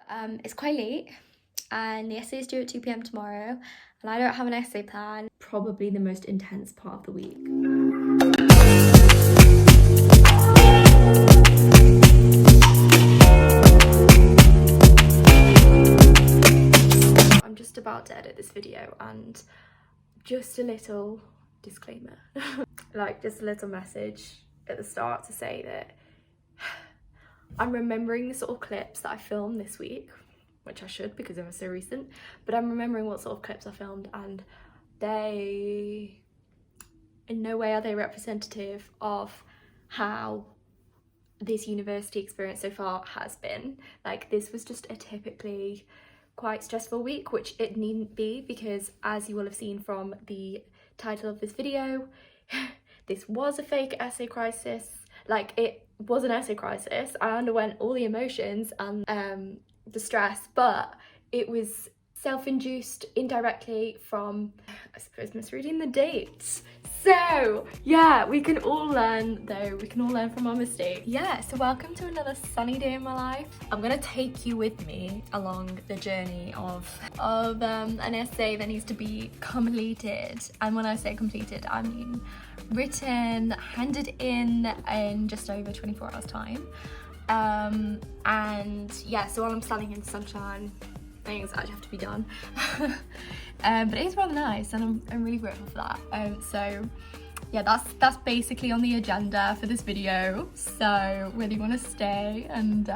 It's quite late and the essay is due at 2 p.m. tomorrow and I don't have an essay plan. Probably the most intense part of the week. I'm just about to edit this video and just a little disclaimer, like just a little message at the start to say that I'm remembering the sort of clips that I filmed this week, which I should because they were so recent, but I'm remembering what sort of clips I filmed and they, in no way are they representative of how this university experience so far has been. Like, this was just a typically quite stressful week, which it needn't be because, as you will have seen from the title of this video, this was a fake essay crisis. Like, it was an essay crisis. I underwent all the emotions and the stress, but it was self-induced indirectly from, I suppose, misreading the dates. So yeah, we can all learn though. We can all learn from our mistakes. Yeah, so welcome to another sunny day in my life. I'm gonna take you with me along the journey of an essay that needs to be completed. And when I say completed, I mean written, handed in just over 24 hours time. And yeah, so while I'm standing in the sunshine, things actually have to be done. But it is rather nice and I'm really grateful for that. So yeah, that's basically on the agenda for this video. So whether you want to stay and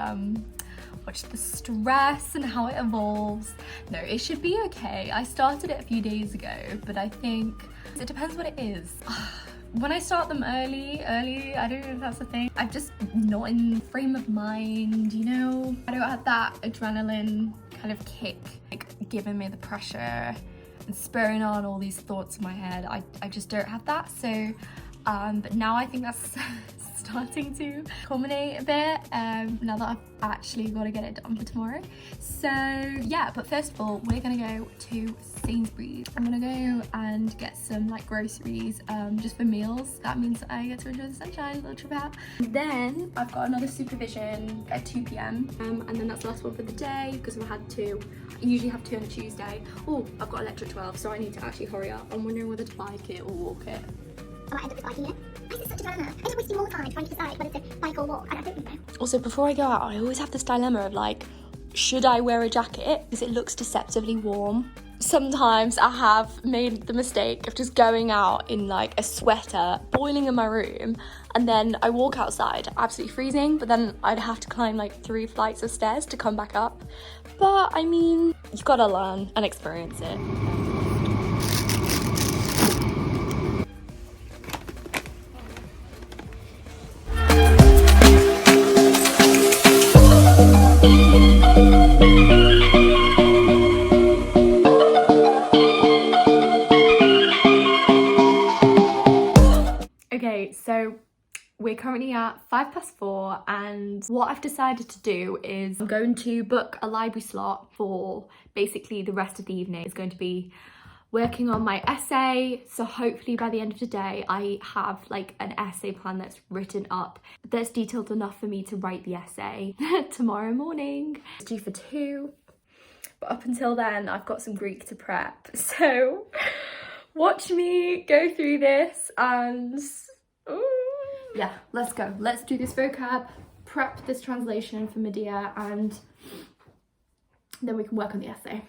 watch the stress and how it evolves, no, it should be okay. I started it a few days ago, but I think it depends what it is. When I start them early, I don't know if that's a thing. I'm just not in the frame of mind, you know? I don't have that adrenaline kind of kick, like giving me the pressure and spurring on all these thoughts in my head. I just don't have that. So, but now I think that's starting to culminate a bit, now that I've actually got to get it done for tomorrow. So yeah, but first of all, we're gonna go to Sainsbury's. I'm gonna go and get some like groceries, just for meals. That means I get to enjoy the sunshine, a little trip out. Then I've got another supervision at 2 p.m. And then that's the last one for the day because I had two. I usually have two on a Tuesday. Oh, I've got a lecture at 12, so I need to actually hurry up. I'm wondering whether to bike it or walk it. I might end up with biking it. Why is it such a dilemma? I end up wasting more time trying to decide whether to bike or walk, and I don't think so. Also, before I go out, I always have this dilemma of like, should I wear a jacket because it looks deceptively warm? Sometimes I have made the mistake of just going out in like a sweater, boiling in my room, and then I walk outside absolutely freezing, but then I'd have to climb like 3 flights of stairs to come back up. But I mean, you've got to learn and experience it. Okay, so we're currently at 4:05 and what I've decided to do is I'm going to book a library slot for basically the rest of the evening. It's going to be working on my essay, so hopefully by the end of the day I have like an essay plan that's written up that's detailed enough for me to write the essay tomorrow morning. It's due for 2, but up until then I've got some Greek to prep, so watch me go through this and yeah, let's go. Let's do this vocab, prep this translation for Medea, and then we can work on the essay.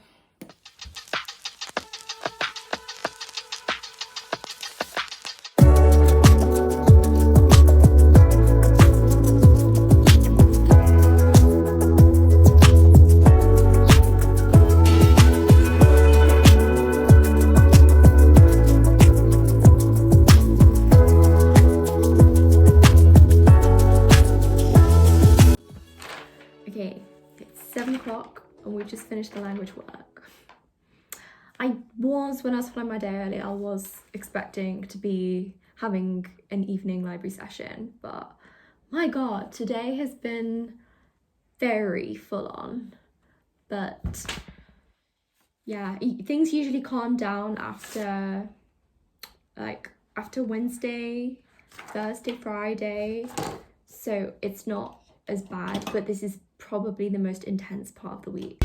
Okay, it's 7 o'clock and we've just finished the language work. When I was planning my day earlier, I was expecting to be having an evening library session, but my god, today has been very full on. But yeah, things usually calm down after Wednesday, Thursday, Friday, so it's not as bad, but this is probably the most intense part of the week.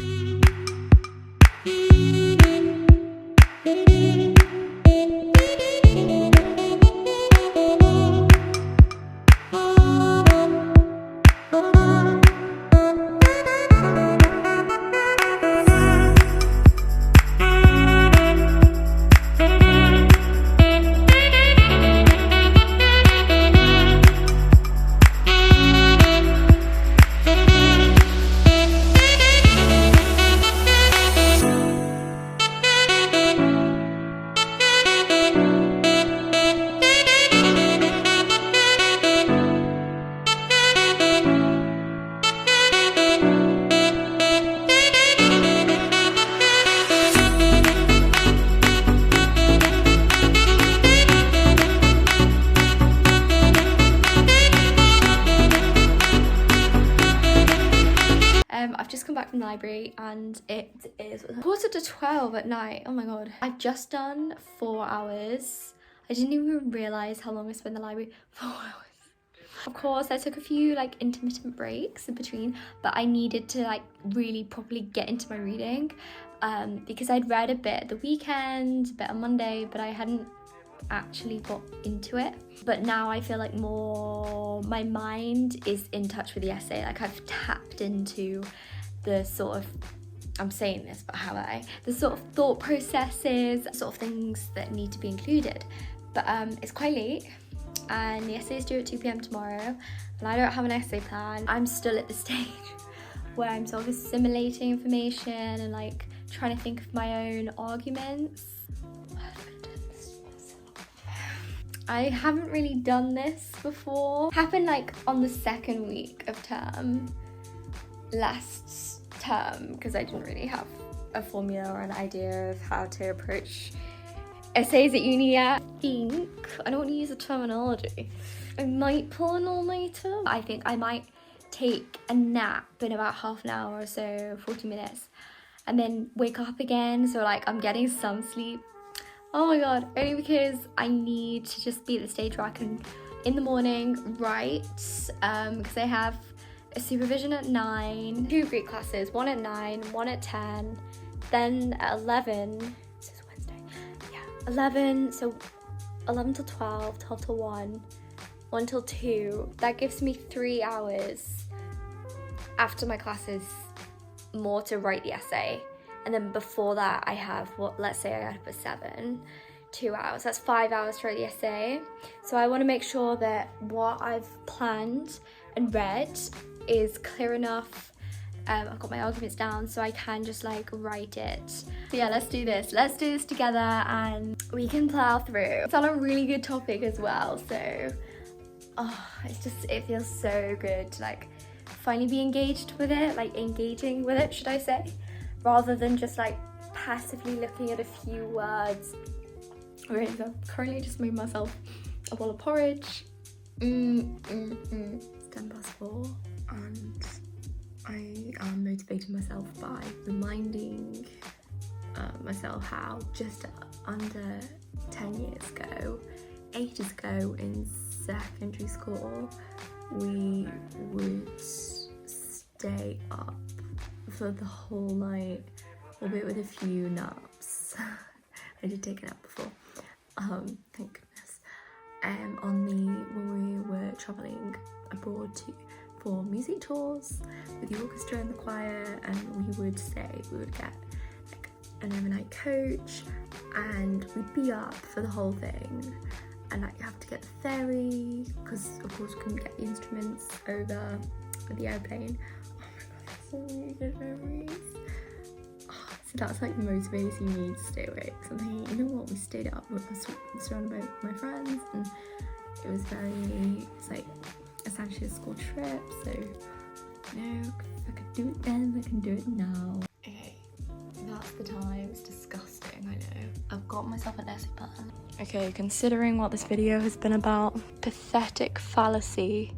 I've just come back from the library and it is 11:45 at night. Oh my god. I've just done 4 hours. I didn't even realise how long I spent in the library. 4 hours. Of course, I took a few like intermittent breaks in between, but I needed to like really properly get into my reading because I'd read a bit at the weekend, a bit on Monday, but I hadn't actually got into it. But now I feel like more my mind is in touch with the essay. Like I've tapped into the sort of, I'm saying this, but how I, the sort of thought processes, sort of things that need to be included. But it's quite late and the essay is due at 2 p.m. tomorrow and I don't have an essay plan. I'm still at the stage where I'm sort of assimilating information and like trying to think of my own arguments. I haven't really done this before. Happened like on the second week of term, last term, because I didn't really have a formula or an idea of how to approach essays at uni yet. I don't want to use the terminology. I might pull an all-nighter. I think I might take a nap in about half an hour or so, 40 minutes, and then wake up again. So like I'm getting some sleep. Oh my god, only because I need to just be at the stage where I can, in the morning, write, because I have a supervision at 9, 2 Greek classes, one at 9, one at 10, then at 11, this is Wednesday, yeah, 11, so 11 till 12, 12 till 1, 1 till 2, that gives me 3 hours after my classes more to write the essay. And then before that, I have, what, let's say I got up at 7, 2 hours. That's 5 hours to write the essay. So I want to make sure that what I've planned and read is clear enough. I've got my arguments down so I can just like write it. So yeah, let's do this. Let's do this together and we can plow through. It's on a really good topic as well. So, it feels so good to like finally be engaged with it, like engaging with it, should I say? Rather than just like passively looking at a few words. Whereas I've currently just made myself a bowl of porridge. It's 4:10 and I am motivating myself by reminding myself how just under 10 years ago, ages ago in secondary school, we would stay up for the whole night, albeit with a few naps. I did take a nap before, thank goodness. When we were travelling abroad for music tours with the orchestra and the choir, and we would get like an overnight coach, and we'd be up for the whole thing, and like you have to get the ferry because of course we couldn't get the instruments over with the airplane. So many good memories. So that's like motivating me to stay awake. So I'm thinking, you know what, we stayed up, we were surrounded by my friends, and it was it's like essentially a school trip. So, you know, if I could do it then, I can do it now. Okay, that's the time. It's disgusting, I know. I've got myself an essay plan. Okay, considering what this video has been about, pathetic fallacy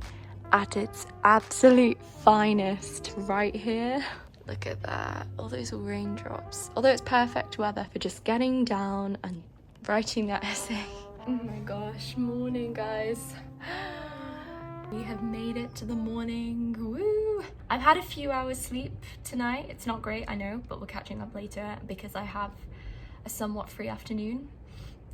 at its absolute finest right here. Look at that, all those raindrops. Although it's perfect weather for just getting down and writing that essay. Oh my gosh, morning guys. We have made it to the morning, woo! Woo! I've had a few hours sleep tonight. It's not great, I know, but we're catching up later because I have a somewhat free afternoon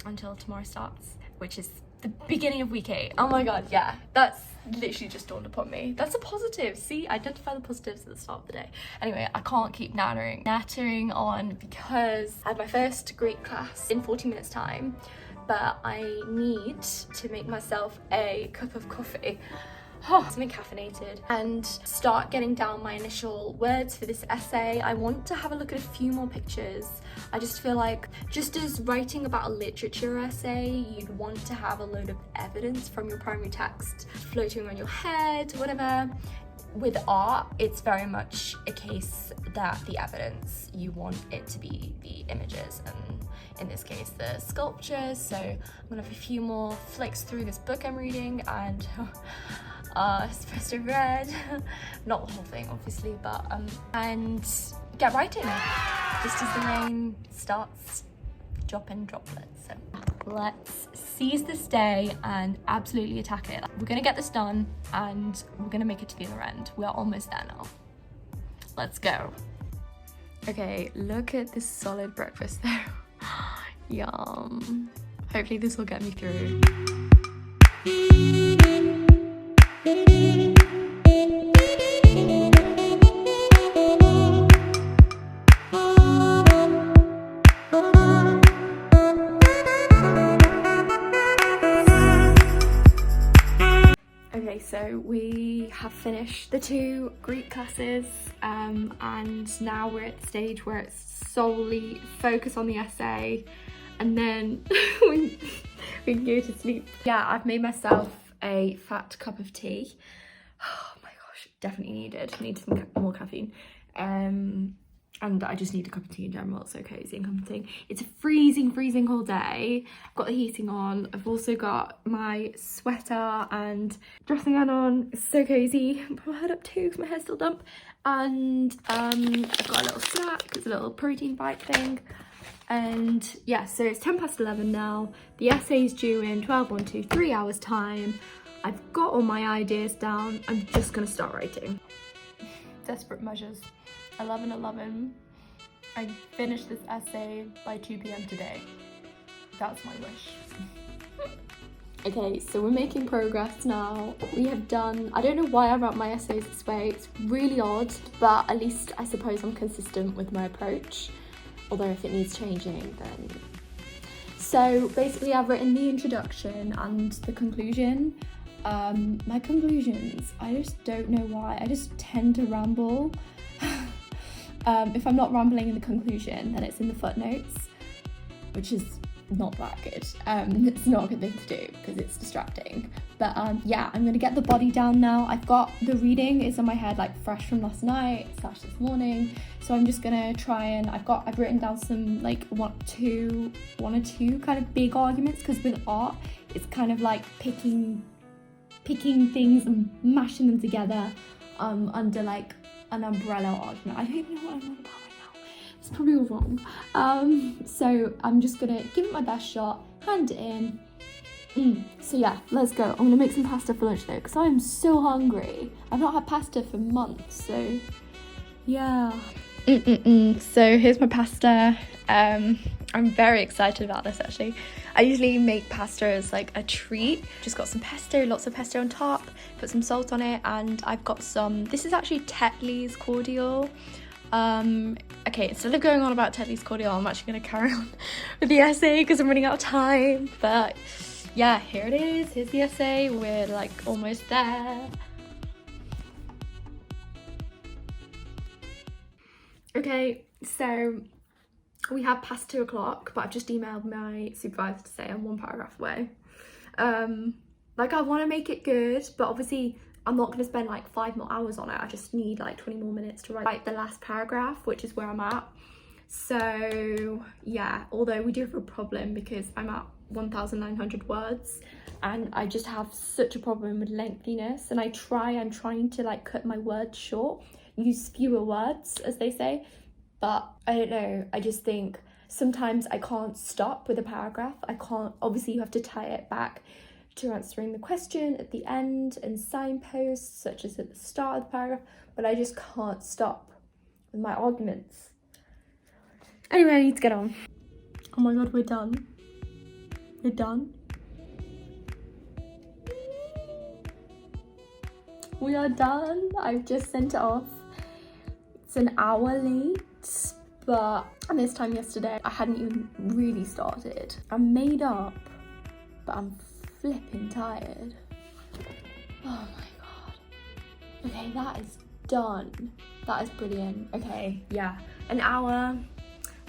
until tomorrow starts, which is the beginning of week 8. Oh my god, yeah, that's literally just dawned upon me. That's a positive. See, identify the positives at the start of the day. Anyway, I can't keep nattering on because I have my first Greek class in 40 minutes time, but I need to make myself a cup of coffee, something caffeinated, and start getting down my initial words for this essay. I want to have a look at a few more pictures. I just feel like, just as writing about a literature essay, you'd want to have a load of evidence from your primary text floating around your head, whatever. With art, it's very much a case that the evidence, you want it to be the images, and in this case the sculptures. So I'm gonna have a few more flicks through this book I'm reading, and it's supposed to have read not the whole thing obviously, but and get writing just as the rain starts dropping droplets. So let's seize this day and absolutely attack it. We're gonna get this done and we're gonna make it to the other end. We are almost there now. Let's go. Okay, look at this solid breakfast though. Yum. Hopefully this will get me through. Okay, so we have finished the 2 Greek classes, and now we're at the stage where it's solely focus on the essay, and then we can go to sleep. Yeah, I've made myself a fat cup of tea. Oh my gosh, definitely need some more caffeine. And I just need a cup of tea in general. It's so cozy and comforting. It's a freezing cold day. I've got the heating on. I've also got my sweater and dressing gown on. It's so cozy. Put my head up too because my hair's still damp. And I've got a little snack. It's a little protein bite thing. And yeah, so it's 11:10 now. The essay's due in 12, 1, 2, 3 hours time. I've got all my ideas down. I'm just gonna start writing. Desperate measures. 11:11. I finished this essay by 2 p.m. today. That's my wish. Okay, so we're making progress now. We have done, I don't know why I wrote my essays this way. It's really odd, but at least I suppose I'm consistent with my approach. Although if it needs changing, then... So basically I've written the introduction and the conclusion. My conclusions, I just don't know why. I just tend to ramble. If I'm not rambling in the conclusion, then it's in the footnotes, which is not that good. It's not a good thing to do because it's distracting. But yeah, I'm gonna get the body down now. I've got the reading is on my head, like fresh from last night / this morning. So I'm just gonna try and I've written down some like one or two kind of big arguments, because with art, it's kind of like picking things and mashing them together under like an umbrella argument. I don't even know what I'm on about right now. It's probably all wrong. So I'm just gonna give it my best shot, hand it in. So yeah, let's go. I'm gonna make some pasta for lunch though, because I am so hungry. I've not had pasta for months, so yeah. So here's my pasta. I'm very excited about this actually. I usually make pasta as like a treat. Just got some pesto, lots of pesto on top, put some salt on it, and I've got some, this is actually Tetley's cordial. Okay, instead of going on about Tetley's cordial, I'm actually gonna carry on with the essay because I'm running out of time. But yeah, here it is, here's the essay, we're like almost there. Okay, so we have past 2 o'clock, but I've just emailed my supervisor to say I'm 1 paragraph away. Like I want to make it good, but obviously I'm not going to spend like 5 more hours on it. I just need like 20 more minutes to write the last paragraph, which is where I'm at. So yeah, although we do have a problem because I'm at 1,900 words and I just have such a problem with lengthiness, and I'm trying to like cut my words short, use fewer words as they say. But I don't know, I just think sometimes I can't stop with a paragraph. I can't, obviously you have to tie it back to answering the question at the end and signposts such as at the start of the paragraph, but I just can't stop with my arguments. Anyway, I need to get on. Oh my god, we're done. We're done. We are done. I've just sent it off. It's an hour late, but this time yesterday I hadn't even really started. I'm made up, but I'm flipping tired. Oh my god. Okay, that is done. That is brilliant. Okay, yeah, an hour.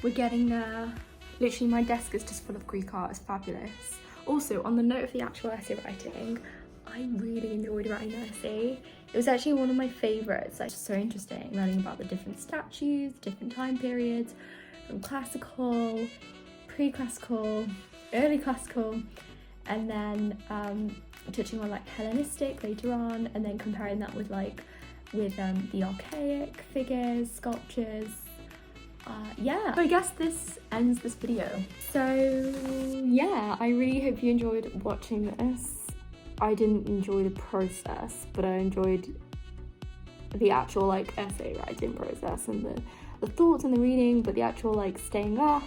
We're getting there. Literally, my desk is just full of Greek art. It's fabulous. Also, on the note of the actual essay writing, I really enjoyed writing the essay. It was actually one of my favourites. It's just so interesting learning about the different statues, different time periods, from classical, pre-classical, early classical, and then touching on like Hellenistic later on, and then comparing that with the archaic figures, sculptures. Yeah, so I guess this ends this video. So yeah, I really hope you enjoyed watching this. I didn't enjoy the process, but I enjoyed the actual like essay writing process and the thoughts and the reading, but the actual like staying up.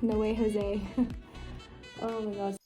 No way, Jose. Oh my god,